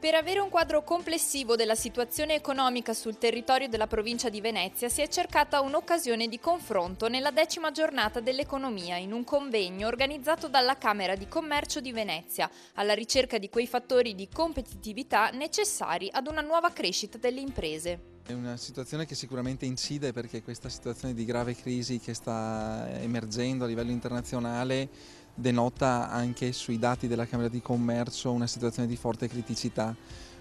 Per avere un quadro complessivo della situazione economica sul territorio della provincia di Venezia si è cercata un'occasione di confronto nella 10ª giornata dell'economia in un convegno organizzato dalla Camera di Commercio di Venezia, alla ricerca di quei fattori di competitività necessari ad una nuova crescita delle imprese. È una situazione che sicuramente incide perché questa situazione di grave crisi che sta emergendo a livello internazionale denota anche sui dati della Camera di Commercio una situazione di forte criticità.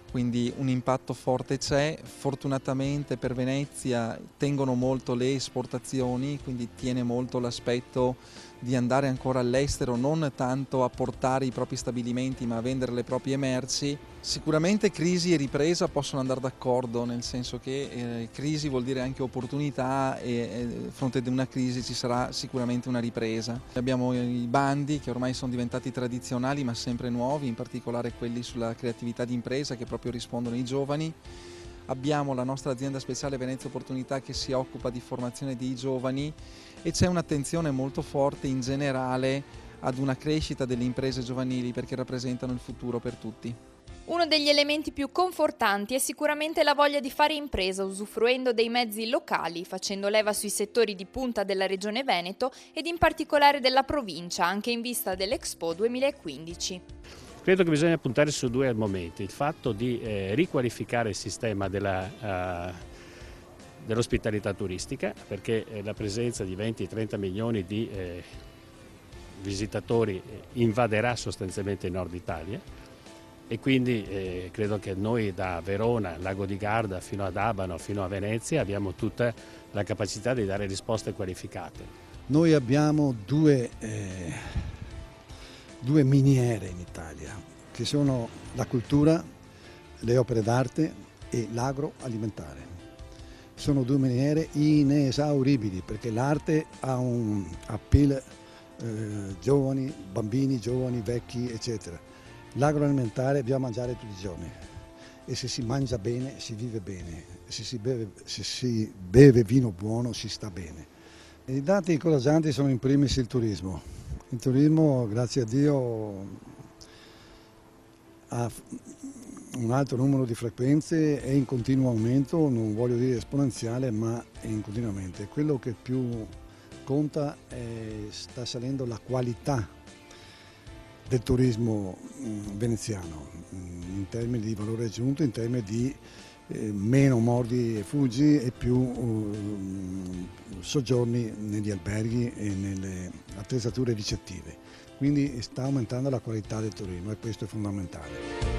Quindi un impatto forte c'è, fortunatamente per Venezia tengono molto le esportazioni, quindi tiene molto l'aspetto di andare ancora all'estero, non tanto a portare i propri stabilimenti ma a vendere le proprie merci. Sicuramente crisi e ripresa possono andare d'accordo, nel senso che crisi vuol dire anche opportunità e a fronte di una crisi ci sarà sicuramente una ripresa. Abbiamo i bandi che ormai sono diventati tradizionali ma sempre nuovi, in particolare quelli sulla creatività d'impresa che proprio rispondono ai giovani. Abbiamo la nostra azienda speciale Venezia Opportunità che si occupa di formazione dei giovani e c'è un'attenzione molto forte in generale ad una crescita delle imprese giovanili perché rappresentano il futuro per tutti. Uno degli elementi più confortanti è sicuramente la voglia di fare impresa usufruendo dei mezzi locali, facendo leva sui settori di punta della Regione Veneto ed in particolare della provincia, anche in vista dell'Expo 2015. Credo che bisogna puntare su due momenti: il fatto di riqualificare il sistema dell'ospitalità turistica, perché la presenza di 20-30 milioni di visitatori invaderà sostanzialmente il nord Italia e quindi credo che noi da Verona, Lago di Garda fino ad Abano, fino a Venezia abbiamo tutta la capacità di dare risposte qualificate. Noi abbiamo due miniere in Italia, che sono la cultura, le opere d'arte e l'agroalimentare. Sono due miniere inesauribili perché l'arte ha un appeal giovani, bambini, giovani, vecchi, eccetera. L'agroalimentare bisogna mangiare tutti i giorni e se si mangia bene si vive bene, se si beve vino buono si sta bene. I dati incoraggianti sono in primis il turismo. Il turismo, grazie a Dio, ha un alto numero di frequenze, è in continuo aumento, non voglio dire esponenziale, ma è in continuamente. Quello che più conta è sta salendo la qualità del turismo veneziano, in termini di valore aggiunto, in termini di meno mordi e fuggi e più soggiorni negli alberghi e nelle attrezzature ricettive. Quindi sta aumentando la qualità del turismo e questo è fondamentale.